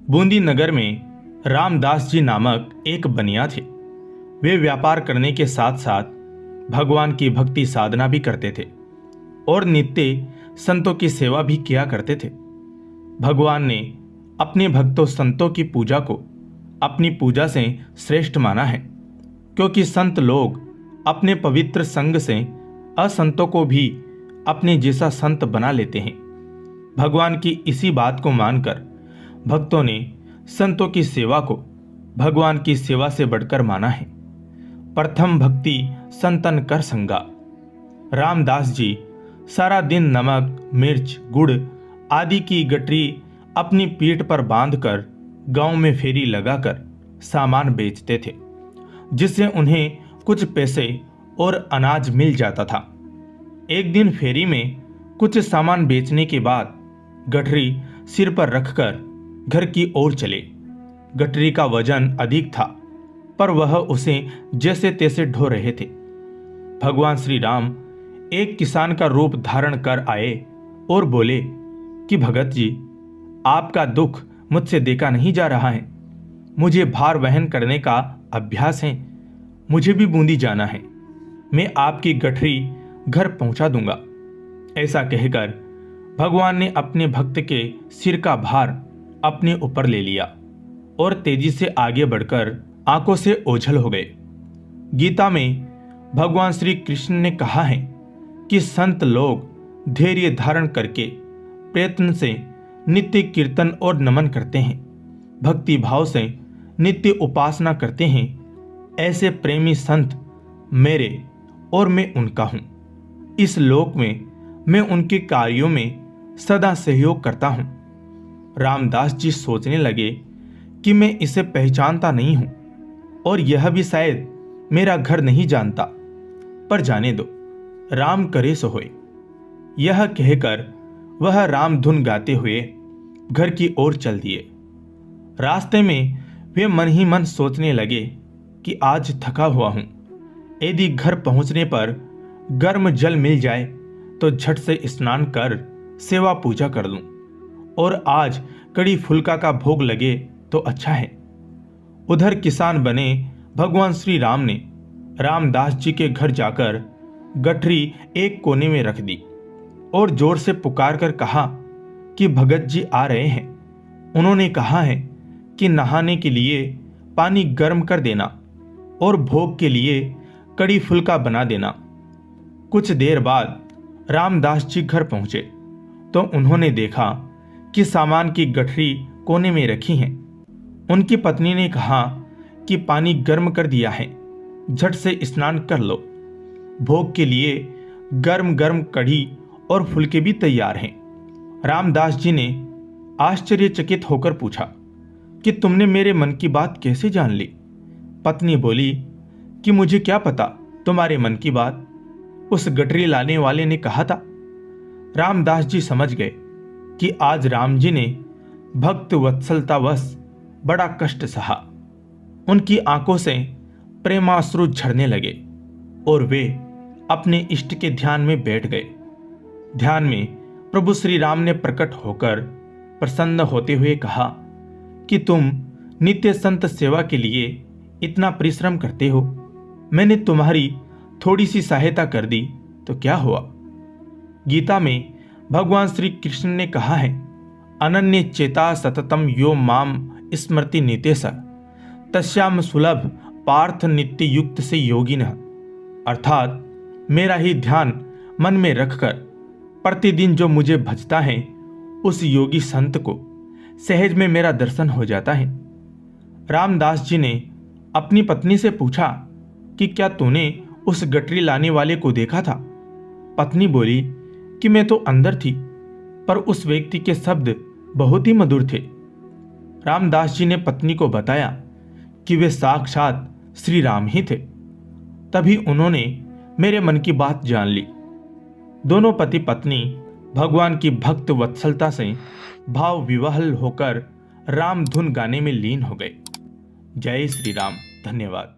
बूंदी नगर में रामदास जी नामक एक बनिया थे। वे व्यापार करने के साथ साथ भगवान की भक्ति साधना भी करते थे और नित्य संतों की सेवा भी किया करते थे। भगवान ने अपने भक्तों संतों की पूजा को अपनी पूजा से श्रेष्ठ माना है, क्योंकि संत लोग अपने पवित्र संग से असंतों को भी अपने जैसा संत बना लेते हैं। भगवान की इसी बात को मानकर भक्तों ने संतों की सेवा को भगवान की सेवा से बढ़कर माना है। प्रथम भक्ति संतन कर संगा। रामदास जी सारा दिन नमक, मिर्च, गुड़ आदि की गठरी अपनी पीठ पर बांधकर गांव में फेरी लगाकर सामान बेचते थे, जिससे उन्हें कुछ पैसे और अनाज मिल जाता था। एक दिन फेरी में कुछ सामान बेचने के बाद गठरी सिर पर रखकर घर की ओर चले। गठरी का वजन अधिक था, पर वह उसे जैसे तैसे ढो रहे थे। भगवान श्री राम एक किसान का रूप धारण कर आए और बोले कि भगत जी, आपका दुख मुझसे देखा नहीं जा रहा है। मुझे भार वहन करने का अभ्यास है। मुझे भी बूंदी जाना है। मैं आपकी गठरी घर पहुंचा दूंगा। ऐसा कहकर भगवान ने अपने भक्त के सिर का भार अपने ऊपर ले लिया और तेजी से आगे बढ़कर आंखों से ओझल हो गए। गीता में भगवान श्री कृष्ण ने कहा है कि संत लोग धैर्य धारण करके प्रयत्न से नित्य कीर्तन और नमन करते हैं, भक्ति भाव से नित्य उपासना करते हैं। ऐसे प्रेमी संत मेरे और मैं उनका हूं। इस लोक में मैं उनके कार्यों में सदा सहयोग करता हूं। रामदास जी सोचने लगे कि मैं इसे पहचानता नहीं हूं और यह भी शायद मेरा घर नहीं जानता, पर जाने दो, राम करे सो होए। यह कहकर वह राम धुन गाते हुए घर की ओर चल दिए। रास्ते में वे मन ही मन सोचने लगे कि आज थका हुआ हूं। यदि घर पहुंचने पर गर्म जल मिल जाए तो झट से स्नान कर सेवा पूजा कर लूं, और आज कड़ी फुल्का का भोग लगे तो अच्छा है। उधर किसान बने भगवान श्री राम ने रामदास जी के घर जाकर गठरी एक कोने में रख दी और जोर से पुकार कर कहा कि भगत जी आ रहे हैं। उन्होंने कहा है कि नहाने के लिए पानी गर्म कर देना और भोग के लिए कड़ी फुल्का बना देना। कुछ देर बाद रामदास जी घर पहुंचे तो उन्होंने देखा कि सामान की गठरी कोने में रखी हैं। उनकी पत्नी ने कहा कि पानी गर्म कर दिया है, झट से स्नान कर लो। भोग के लिए गर्म गर्म कढ़ी और फुलके भी तैयार हैं। रामदास जी ने आश्चर्यचकित होकर पूछा कि तुमने मेरे मन की बात कैसे जान ली? पत्नी बोली कि मुझे क्या पता तुम्हारे मन की बात, उस गठरी लाने वाले ने कहा था। रामदास जी समझ गए कि आज राम जी ने भक्त वत्सलतावश बड़ा कष्ट सहा। उनकी आंखों से प्रेमाश्रु झरने लगे और वे अपने इष्ट के ध्यान में बैठ गए। ध्यान में प्रभु श्री राम ने प्रकट होकर प्रसन्न होते हुए कहा कि तुम नित्य संत सेवा के लिए इतना परिश्रम करते हो। मैंने तुम्हारी थोड़ी सी सहायता कर दी तो क्या हुआ? गीता में भगवान श्री कृष्ण ने कहा है, अनन्य चेता सततम यो माम स्मृति नितेश तस्याम सुलभ पार्थ नित्य युक्त से योगिनः। अर्थात मेरा ही ध्यान मन में रखकर प्रतिदिन जो मुझे भजता है, उस योगी संत को सहज में मेरा दर्शन हो जाता है। रामदास जी ने अपनी पत्नी से पूछा कि क्या तूने उस गठरी लाने वाले को देखा था? पत्नी बोली कि मैं तो अंदर थी, पर उस व्यक्ति के शब्द बहुत ही मधुर थे। रामदास जी ने पत्नी को बताया कि वे साक्षात श्री राम ही थे। तभी उन्होंने मेरे मन की बात जान ली। दोनों पति पत्नी भगवान की भक्त वत्सलता से भाव विवहल होकर राम धुन गाने में लीन हो गए। जय श्री राम। धन्यवाद।